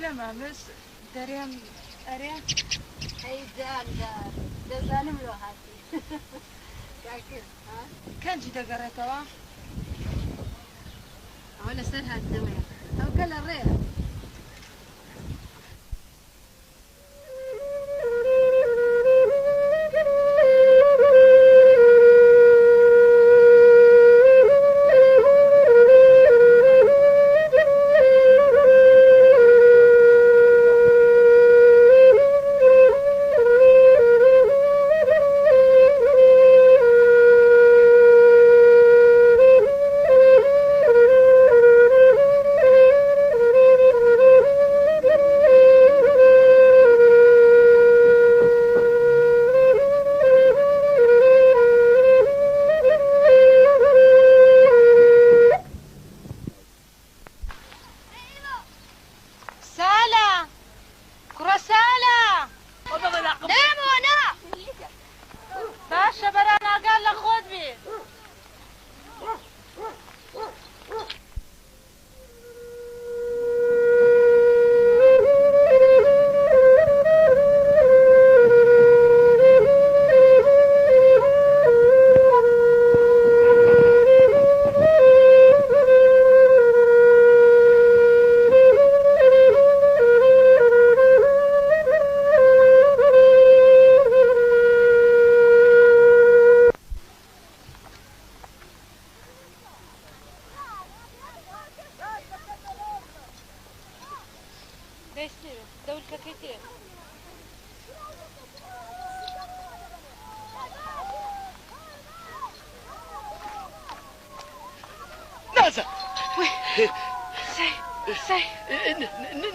لما بس دريم أريم هاي دار دزانم لو هاتي كاكل ها كان جدا قريتها ولا سرها الدوية أو قال الريح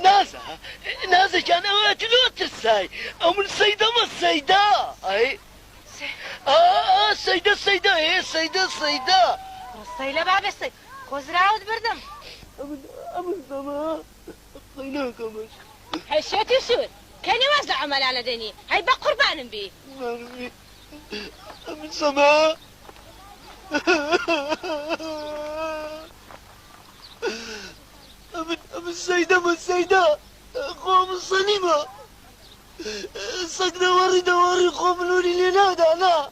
نازا نازا كان اواتلوت الساي او من سيدة ما السيدة اي السيدة ايه السيدة الصيلة بابسي كوزراود بردم امن سما خيناك مش حشيتي سور كان يوزع عمل على دني هاي بقربان بيه امن سما أبن السيدة قوم الصنيمة سق دواري قوم لوني لنادا أنا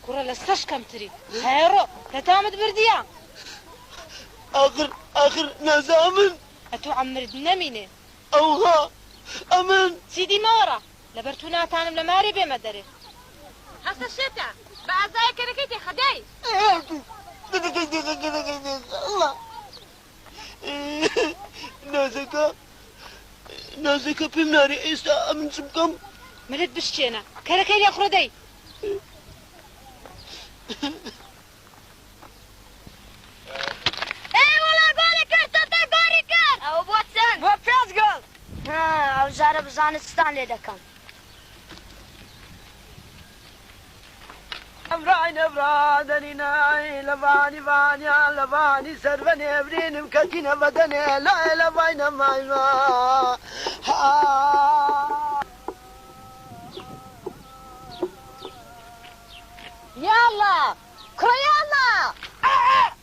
كرة لساش كم تري هيرو تتامد برديا آخر ناس أمن أتو عمر دنميني أوها أمن سيدي مورا لبرتونا تانم لماري بمدري حسن الشتا بعزاي كركيتي خداي الله نازكا بمناري إيستا أمن سبكم ملت بشتينا كركيلي أخردي ها وزارة بزانستان لدكم برادني ناي لباني بانيا لباني سربني ابرين مكتين بدني لا لباين ما يلا كرو يلا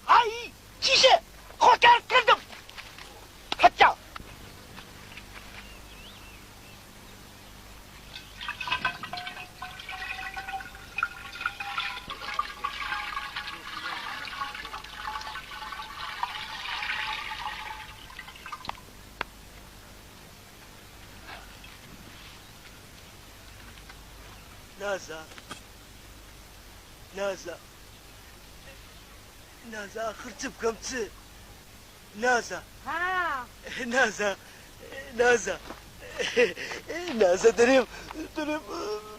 هاي شيشة خوكار كردم حتى نازا آخر تبكم تسي نازا دريم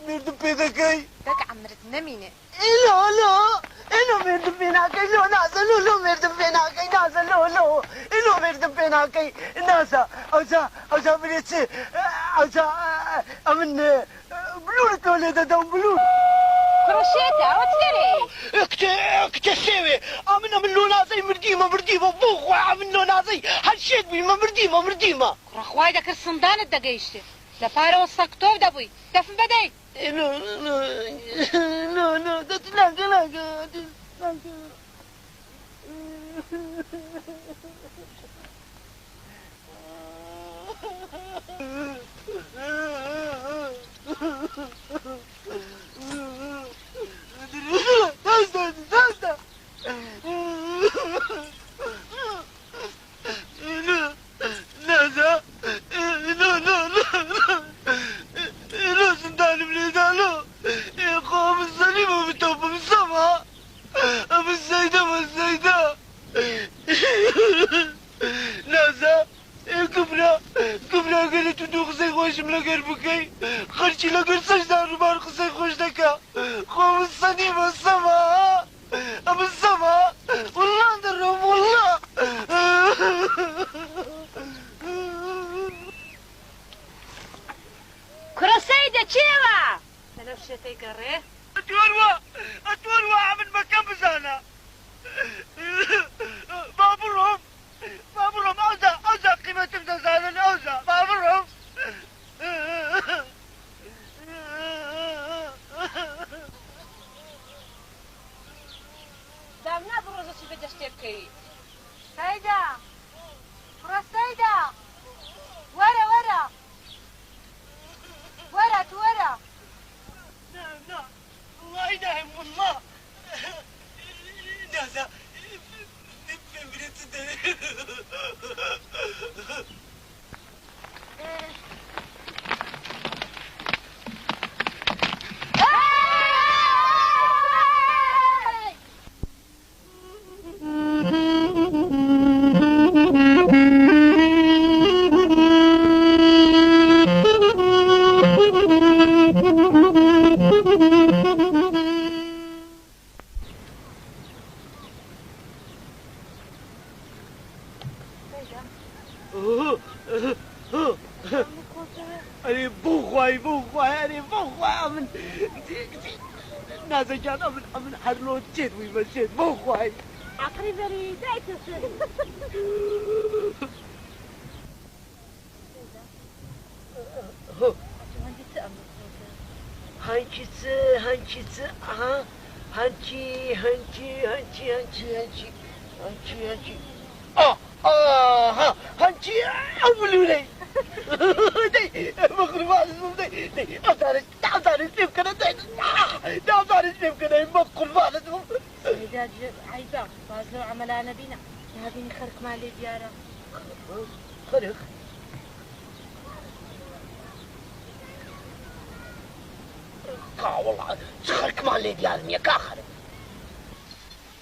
مردم بيدا كي دك عمرت نميني إلو مردم بينا كي لو نازا لو مردم بينا كي نازا لو إلو مردم بينا كي نازا أوزا بريتسي أوزا أمن بلورة وليدة دون بلورة كروشيتا وتسيري اكتسيوي من لونا زي مرديمة بوخ من لونا زي هالشيت بيما مرديمة رخواي دكر صندان الدقيشتي لفارو السكتوف دبوي دفن بدي نو تتلاقى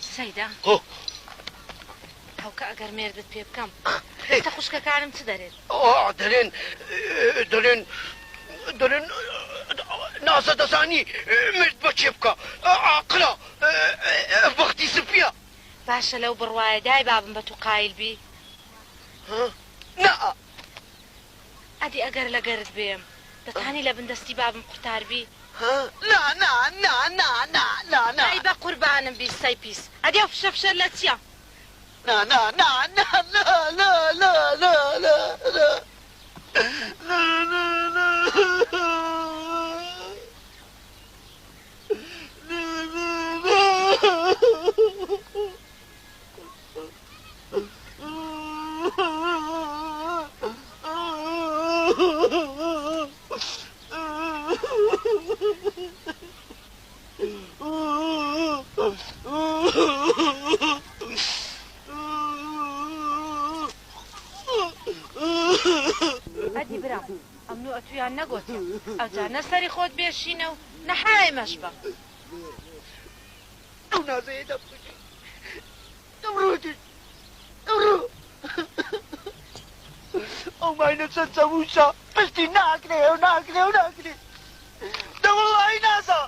سيدة هاوكا ئەگەر مێردت پێ بکەم ئێستا خوشکەکانم چ دەرێت؟ دەرێن ناسە دەزانی مرد بە چێ بکە عاقلە وەختی سپیە باشە لەو بڕوایە دای بابم بە تو قایل بی نا ئەدی ئەگەر لەگەرت بێم دەتانی لە بندەستی بابم قورتار بی نا ئەی بە قوربانم بی سەی پیس ئەدی ئەو فشە لە چییە؟ ئەدی برا ئەمنو ئەتویان نەگۆتە ئەوجا نەسەری خۆت بێشینە و نەحای مەشبە ئەو نازەیە دەبکوچی دەمڕۆتی دەمڕۆ ئەو ماینە چەند چەووشە پشتی ناکرێ و ناکرێ دەوەڵی نازە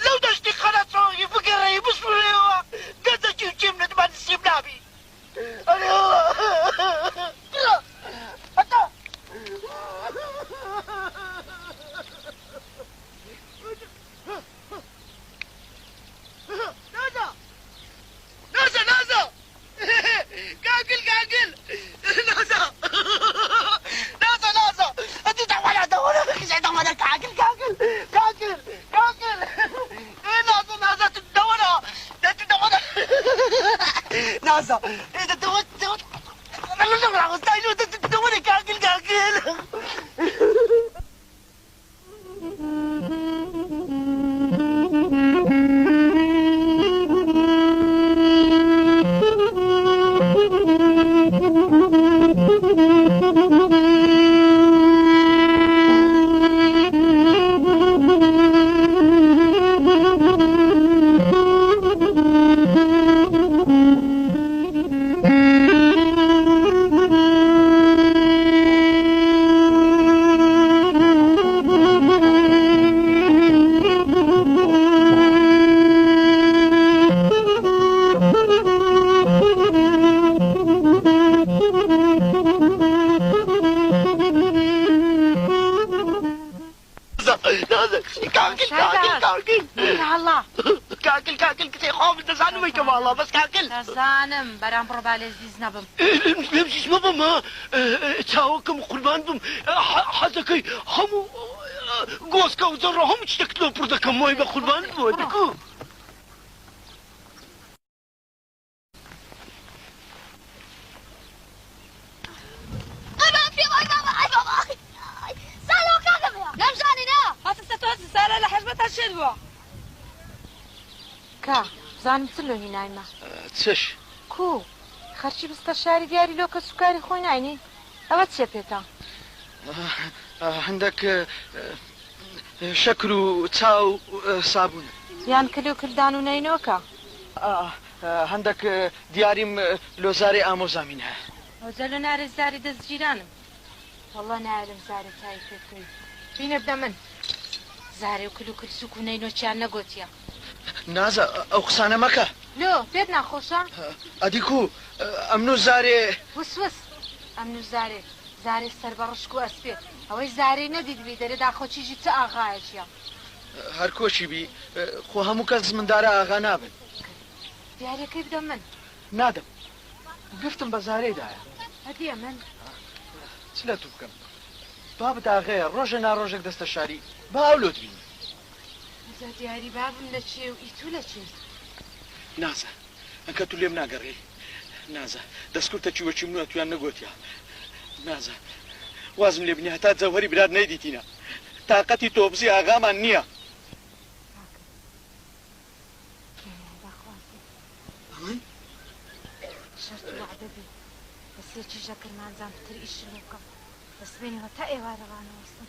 لەو دەشتی خەنەچۆی بگەڕێی بسوڕێەوە گەنجەکی و چیم نەتمان نسیب نابی ئەرێ هەتا نازە گاگل نازە ئەدی دەوەرە کزای دەوەرە گاگل نازە تو دەوەرە نازە دەوەرە كاكل كاكل كاكل الله كاكل كتير خوف دەزانم ئەی کە والله بەس کاکل دەزانم بەرام بڕۆ با لێزیز نەبم لێزیز مەبم چاوەکەم قوربان بم حەزەکەی هەموو گۆسکە و جەڕە هەموو شتێک لۆ پڕ دەکەم وای بە قوربان بووە دەکو کا زانم چ لۆ هینایمە چش کو خەرچی بستە شاری دیاری لۆ کە سوکاری خۆی ناینی ئەوە چێ پێتە هەندێک شەکر و چاو سابوون یان کلێ و کردان و نینۆکە هەندێک دیاریم لۆزارێ ئامۆزامین هەیە ئەوجە لە نارێ زاری دەستگیرانم وەڵڵا نایلم زارێ تای پێکەوی بینە بدە من زارێ و کل و کلسوک و نینۆچیان نەگۆتیە نازە ئەو قسانە مەکە لۆ پێت ناخۆشە ئەدیکو ئەمن و زارێ وسوس ئەمن و زارێ زارێ سەر بە ڕشک و ئەسپێ ئەوەی زارەی نەدیدبی دەرێدا خۆچیژی چ ئاغایەشیە هەر کۆچی بی خۆ هەموو کەس زمندارە ئاغا نابن دیارەکەی بدە من نادەم گفتم بە زارەیدایە هەدیە من چ لە تو بکەم با بداغەیە ڕۆژە ناڕۆژێک دەستە شاری با ئەولۆت بینی زە دیاری بابم لە چێ و ئیتو لە چێ نازە ئەکە تو لێم ناگەڕێ نازە دەستکوتە چیوەچی منوە تویان نەگۆتیا نازە وازم لێ بنی هەتا جەوهەری برات نەیدیتینە تااقەتی تۆبزی ئاغامان نییە شەرت وعدەبی بەسێکی ژەکرمانجان پتر ئیش لێ بکەم دەسبێنەوە تا ئێوارەوانەوەستم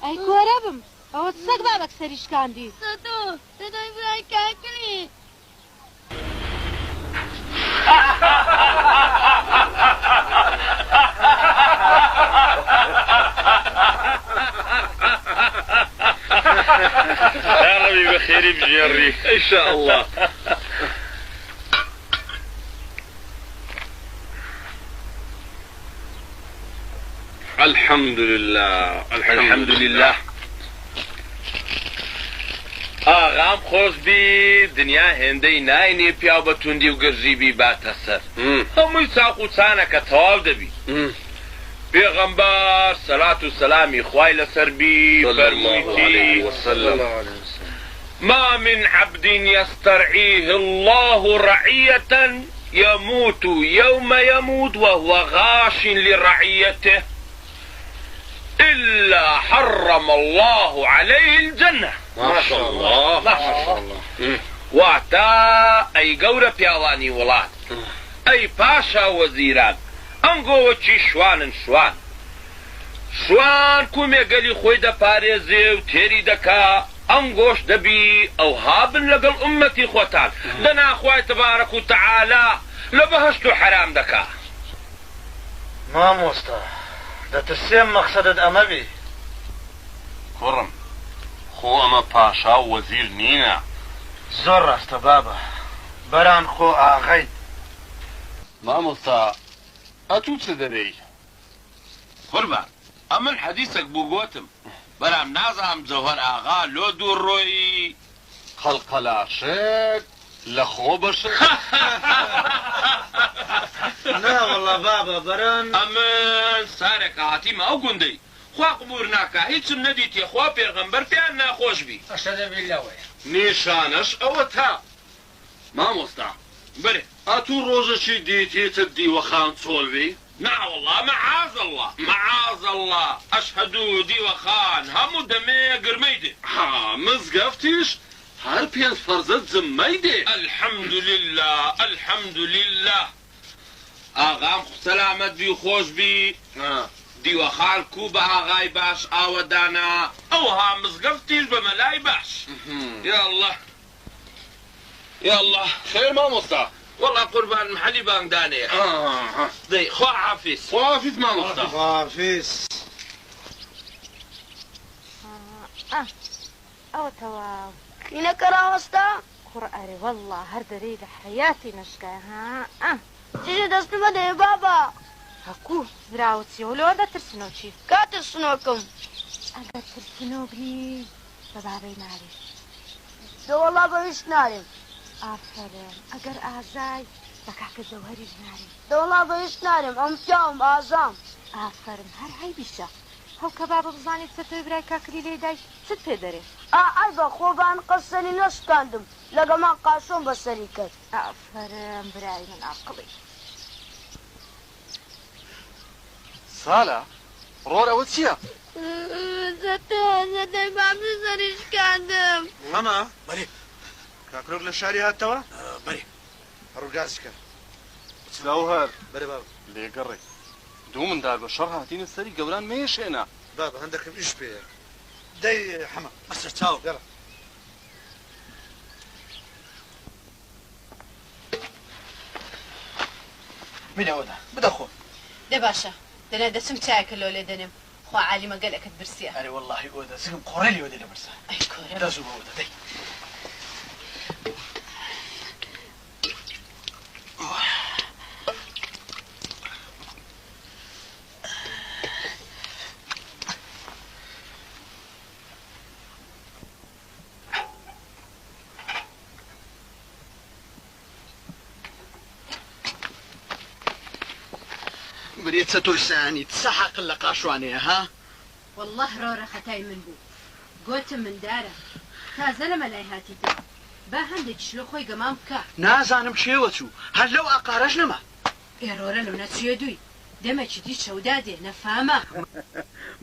ئەی گۆرە بم ئەوە سەگ بابەک سەریشکاندی يا ربي بخير بجري ان شاء الله الحمد لله الحمد لله آغام خوش بی دنیا هندی ناینی پیاو بتوندی و گرژی بی باتە سەر هەمووی چاق و چانەکە تەواو دەبی پێغەمبەر سەلات و سەلامی خوای لەسەر بی فەرموویتی ما من عبد يسترعيه الله رعية يموت يوم يموت وهو غاش لرعيته إلا حرم الله عليه الجنة ما شاء الله ما شاء الله واتا أي قورة بيالاني ولاد أي باشا وزيران أنقو وچي شوان كومي قلي خوي دا باريزي وتيري دكا أنقوش دبي أو هابن لقل أمتي خوتان دنا أخوي تبارك وتعالى لبهشتو حرام دكا ما موستا دەترسێم مەقسەدت ئەمە بی کوڕم خۆ ئەمە پاشا و وەزیر نینە زۆر ڕاستە بابە بەران خۆ ئاغەیت مامۆستا ئەتوو چ دەرەی قوربان ئەمن حەدیسێک بوو گۆتم بەرام نازانم جەوهەر ئاغا لۆ دوو ڕۆی قەڵقەلاشێک لە خۆ بەشێک ناوەڵە بابە بەران ئەمن سارێک هاتیمە ئەو گوندەی خوا قبور ناکا هیچم نەدیتێ خوا پێغەمبەر پێیان ناخۆش بی نیشانەش ئەوە تا مامۆستا بەرێ ئەتوو ڕۆژەشی دیتێتە دیوەخان چۆڵبی ناوەڵڵا مەعاز الله مەعاز الله ئەشهەدوو دیوەخان هەموو دەمێ گرمەی دێ مزگەفتیش هەر پێنج فەرزەت زممەی دێ الحەمد لله الحەمد لله ئاغام سەلامەت بی خۆش بی دیوەخان کو بە ئاغای باش ئاوەدانا ئەوها مزگەفتیش بە مەلای باش یا الله يا الله خير ما مصطفى والله قربان محلي بانغداني دي خو حافظ ما مصطفى حافظ او تواو هنا كراوستا قرآن والله هردري لحياتي نشكا ها تيجي دست بده بابا هكو زراوتي ولو دا ترسنوشي كاتر سنوكم اگر ترسنو بني ببابي ناري دو والله بويش نارم آفرین اگر آزای بکاک زوهری جناری دو والله بويش نارم ام جاوم آزام آفرین هر هی بیشه هاو کباب بزانید ستوی برای کاکلی لیدای ست پیدره ای با خوبان قصني نشكاندم لقى ما قاشون بسريكت آفرین برای من عقلی سالة رور أول شيء زتي بابي سريشكاندم ماما بەێ کاکرۆک لە شاری هاتەوە بري ڕووگازیکە تلاوهر بەرێ بابا لێگەڕێ دوو منداڵ بە شەڕ هاتینە سەری گەوران مێشێنە بابا هەندێکم ئیش پێیە دەی حەمە بەسەر چاو گەڕە بینەوەدا بدەخۆ دێ باشە دەنا دەچم چایەکە لۆ لێ دەنێم خوا عالیمە گەلەکەت برسیە ئەرێ وەڵڵاهی ئۆدە سگم قۆڕێلی ئۆدە لە برسە ئەی کۆرە دەزوو بەوەدە دەی بريت سترساني تسحق اللقاشوانية ها والله ڕۆرە خەتای من بوو گۆتم من دارە تازە لە مەلای هاتی دێ با هەندێکیش لە خۆی گەمام بکە نازانم شێوە چوو هەر لەو ئاقارەش نەما ئێڕۆرە لەو نەچوێ دووی دەمەکی دی چەودا دێ نەفامە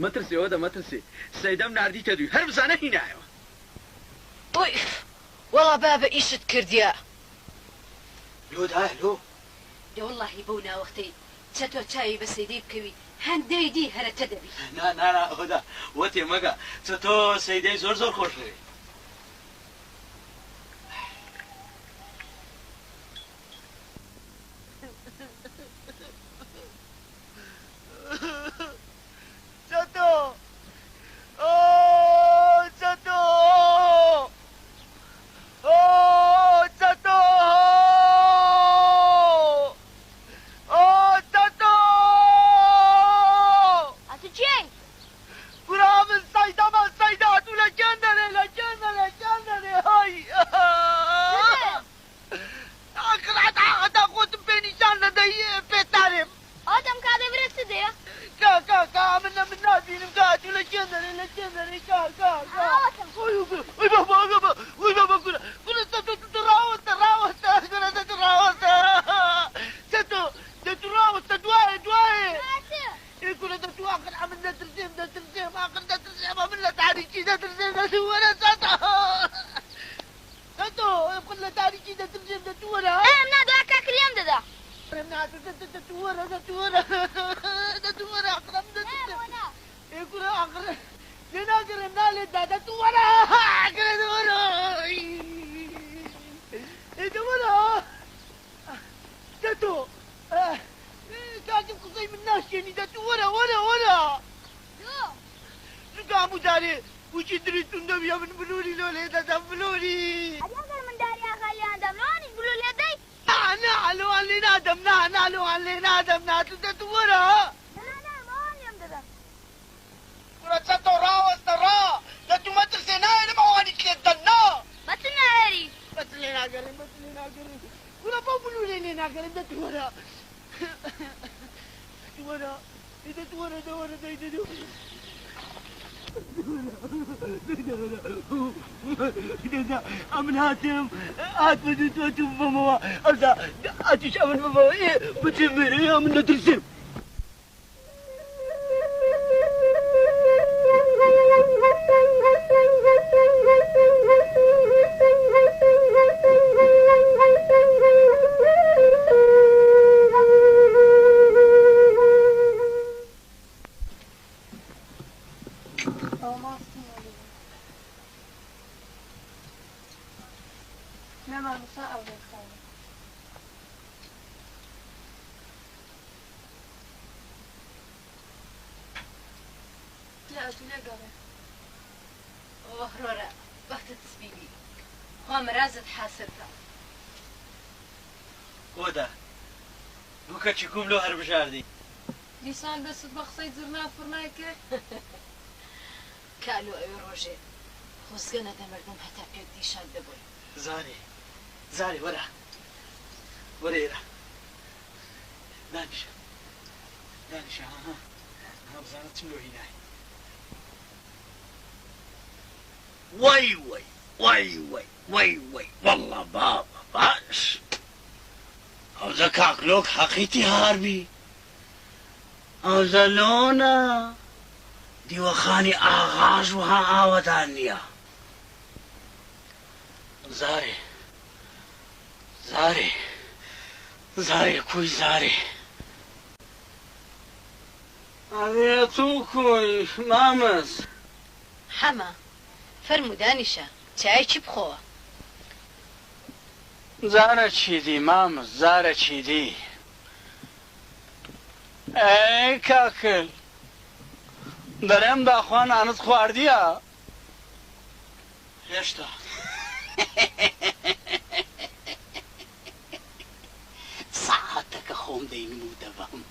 مەترسی ئەوەدە مەترسی سەیدەم نردیتە دوی هەر بزانە هینایەوە ئۆی وەڵا بابە ئیشت کردیە لۆدایە لۆ دێ وەڵڵاهی بەو ناوەختەی چەتۆ چاوی بە سەیدەی بکەوی هەندەی دی هەرەتە دەبی نا ئەوەدا وە تێمەگە چ تۆ سەیدەی زۆر زۆر خۆشەوێ چەتۆ چەتۆ چەتۆ چەتۆ هاتو چی؟ برا من سەیدەمە سەیدا تو لە کێندەرێ لە کێندەرێ کێندەرێ های ئاقلعەتا خۆتم پێ نیشان نەدەی پێتارێم آدم کاده برسه ده کا من نابینم کا تو لە کێندەرێ لە کێندەرێ کا وی بابا گورە چەتۆ ڕاوەستە گورە چەتۆ ڕاوەستە چەتۆ ڕاوەستە دوایێ گورە دەتو ئاقل من دەترسێم ئاقل دەترسێم من لە تاریکی دەترسێم دەتووەرە چەتۆ قل لە تاریکی دەترسێم دەتووەرە ام ندو اکا کریم دادا دەتووەرە ئاقلم دەترسێم گورە ئاقل لێناگەڕێم نالێتدا دەتووەرە دەوەرە دەتۆ کاکم قسەی من ناشێنی دەتووەرە وەرە زوکام جارێ وچی دریتون دەبیە من بلوری لۆ لێ دەدەم بلوری اگر من داری اخالی اندم لانی بلو لیدی نالۆوان لێ نادەم نالۆوان لێ نادەم ناتو دەتووەرە نه مانیم دادم گورە چەتۆ ڕاوەستە ڕا دەتو مەترسێ نایەنم ئەوانی کلێت دەنا بطن نهاری بەس لێ ناگەڕێم گورە بەو بلورێ لێ ناگەڕێم دەتووەرە دەوەرە دەیدەدو ئەمن هاتم هاتمە دوتوەتو بمەوە ئەودا ئاتیش ئەمن بمەوە بچێ مێرە من دەترسێم نما مساء أو بالخير لا أتلاقى ئۆ ڕۆرە بەختت سپیدی خوا مرازت حاسبکە وەدا دوو کەچی کوم لۆ هەر بژاردی دیسان دەست بە قسەی زرنا فڕنای کرد کالو ئەوێ ڕۆژێ خۆزگە نەدەمەردم هەتا پێک دیشان دەبووی زاری وەرە وەرە ئێرە دانیشە ها بزانە چم لۆ هینای وای والله بابا باش ئەوزە کاکلۆک حەقیتی هاربی ئەوزە لۆنە دیوەخانی ئاغاژ وها ئاوەدان نییە زارێ کوی زارێ ئەوێ تو کوی مامەس حەمە فەرموو دانیشە چایەکی بخۆوە زارە چیدی مامەس زارە چیدی ئەی کاکل دەرێم داخوان ئانت خواردیە هێشتا ساعەتەکە خۆم دەینم و دەبەم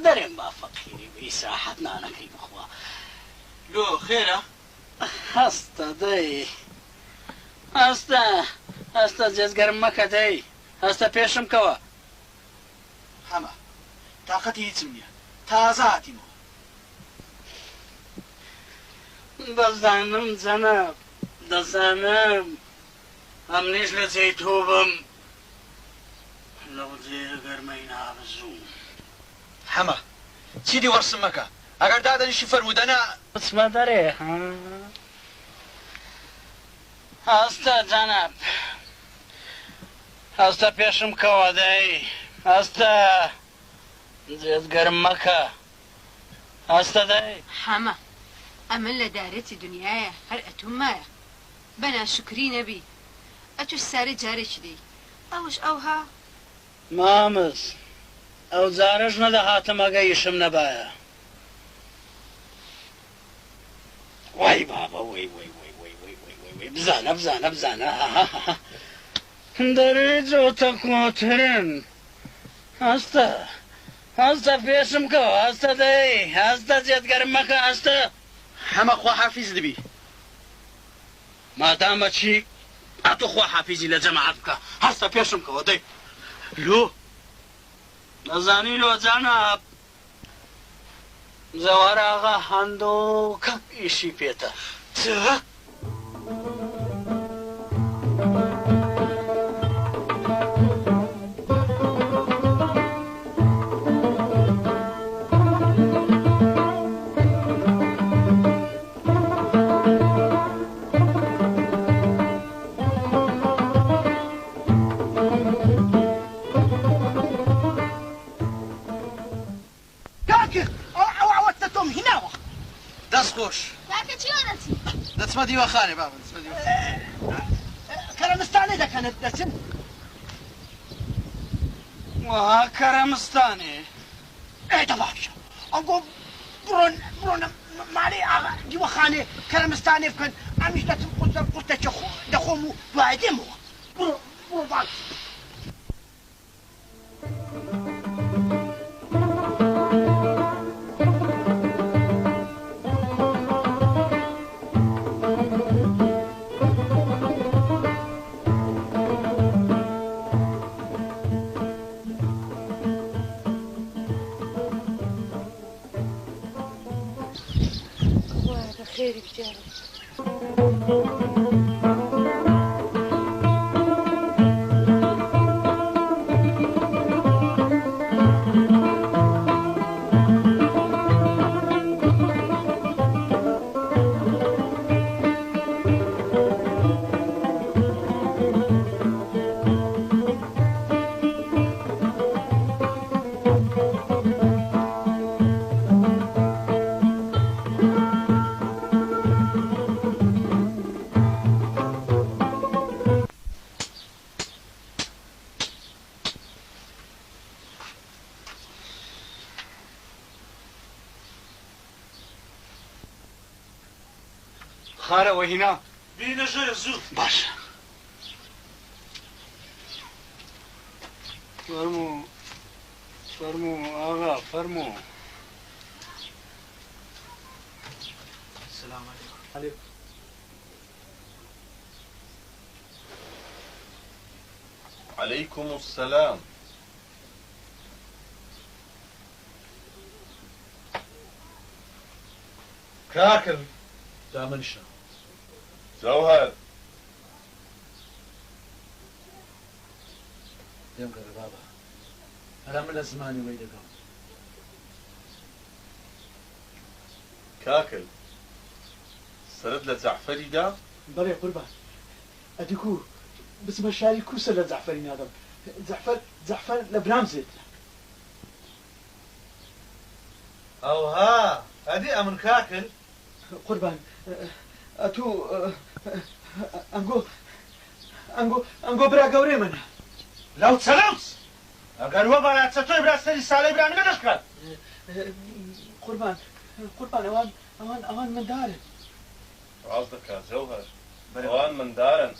دەرێم با فەقیری بی ساحەت نانەکەی بخوا لۆ خێرە هەستە دەی هەستە جێزگەرم مەکە دەی هەستە پێشم کەوە هەمە تاقەتی هیچم نییە تازە هاتیمەوە دەزانم جەناب دەزانم ئەمنیش لە جێی تۆ بم لەو جێ گەرمەی نابزوو حەمە چیدی وەرسم مەکە ئەگەر دادەنیشی فەرمودەنە بچمە دەرێ هەستە جەناب هەستە پێشم کەوە دەی هەستە جێت گەرم مەکە هەستە دەی حەمە ئەمە لە دارەتی دنیاە هەر ئەتوم مایە بەناشکری نەبی ئەتوش سارە جارێکی دەی ئەوش ئەوها مامز ئەو جارەش نەدەهاتم ئەگە ئیشم نەبایە وای بابا وای بزانە دەرێ جۆتە کۆترن هەستە پێشم کەوە هەستە دەی هەستە جێتگەرم مەکە هەستە حەمە خوا حافیز دەبی مادامە چی ئەتۆ خوا حافیزی لە جەماعەت بکە هەستە پێشم کەوە دەی لۆ دەزانی لۆ جەناب زەوار ئاغا هەندۆکە ئیشی پێتە چ دەست خۆش دەچمە دیوەخانێ بابە کەرەمستانێ دەکەنت دەچن وها کەرەمستانێ ئێدە باشە ئەگۆ بڕۆن ماڵی ئاغا دیوەخانێ کەرەمستانێ بکەن ئەمیش دەچم قوتەچە دەخۆم و دوای دێمەوە بڕۆ باش خيرك جاري خارەوە هینا بینە ژۆرە زوو باشە فەرموو ئاغا فەرموو سلام علیکم عليكم السلام کاکر دامنشە جوهر دێم کەرە بابا هەرا من لە زمانی وەی دەگەم كاكل سرد لجعفري دا بەڵێ قوربان ئەدیکو بچمە شاری کووسە لە جەعفەری نادەم جەعفەر لە برامزێت ئەوها ئەدی ئەمن کاکر قوربان ئەتوو ئەنگۆ برا گەورەی منە لەو چەلەوس ئەگەر وە باڵاتچە تۆی براستەری ساڵەی برا منە دەشکات قوربان ئەوان مندارن عزدك يا جوهر اوان من دارن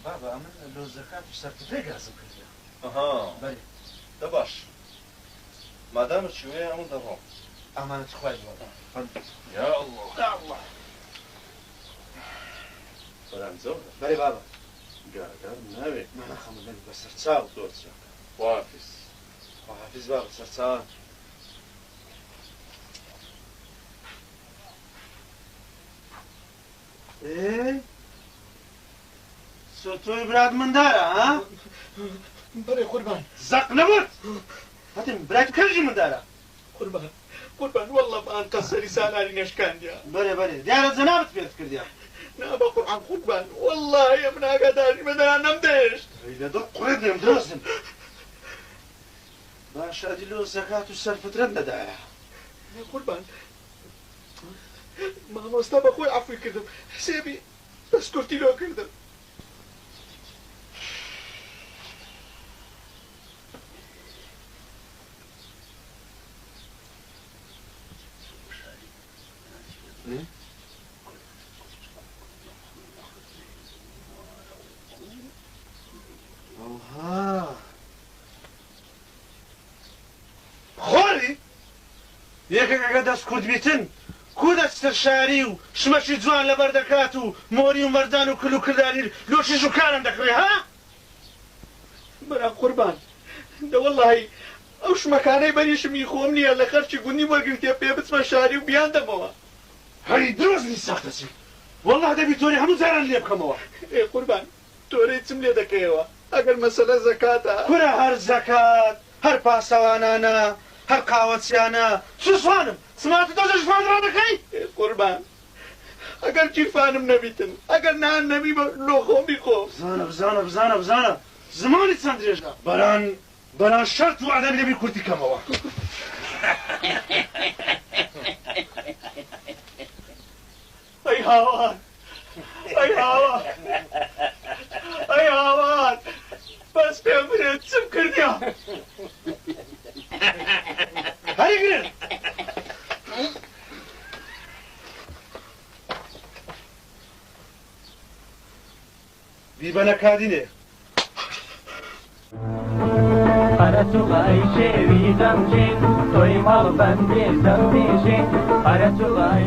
بابا ئەمن لۆ زەکات و سەرکردەی گازم کردیا اها بەێ دباش ما دام شوية عمود الروم ئەمانەت خوای بۆ يا الله یا الله سلام جوهر بەێ بابا قاعد ناوي ناخەمەڵێن بە سەرچاو دور شاك وافس حافظ بابا سەرچاوان سۆتۆی برات مندارە ها بەێ قوربان زەق نەبوت هەتم برات کەژی مندارە قوربان وەڵڵە بەان قەسەری سالاری نەشکاندیا بەێ دیارە جەنابەت پێت کردیا نا بە قورئان قوربان وەڵڵی من ئاگاداری بەدەران نەمدەشت لە دڵ قوڕێت نێم درۆزم باش ئەدی لۆ زەکات و سەرفترەت نەدایە قوربان مامۆستا بەخۆی عەفوی کردم حسێبی دەستکورتی لۆ کردم ئەوها خۆری یەکێک ئەگە دەست کورد بیتن کو دەستر شاری و شمەشی جوان لەبەر دەکات و مۆری و مەردان و کل و کردانی لۆشی ژوکانم دەکڕێ ها بەرا قوربان دەوەڵی ئەو شمەکانەی بەریشمی خۆم نییە لە خەرچی گوندی وەرگرتێ پێ بچمە شاری و بیان دەمەوە هەری درۆزنی ساختەچی وەڵڵا دەبی تۆری هەموو جاران لێ بکەمەوە ئێ قوربان تۆرەی چم لێ دەکەیەوە ئەگەر مەسەلە زەکاتە کورە هەر زەکات هەر پاسەوانانە هەر قاوەچیانە سوسوانم سماتی تۆ ژفانرا دەکەی قوربان ئەگەر جیرفانم نەبیتن ئەگەر نان نەبی لۆ خۆم بیخۆم بزانە زمانی چەند درێژە بەران شەرت و ئادەمی دەبی کورتی کەمەوە ئەی هاوان ئەی هاوان بەس پێم برێت چم کردیا هەری گرن بیبەنە کادینێ Aratuğay şevi damcin, toy mal ben bir damdijin. Aratuğay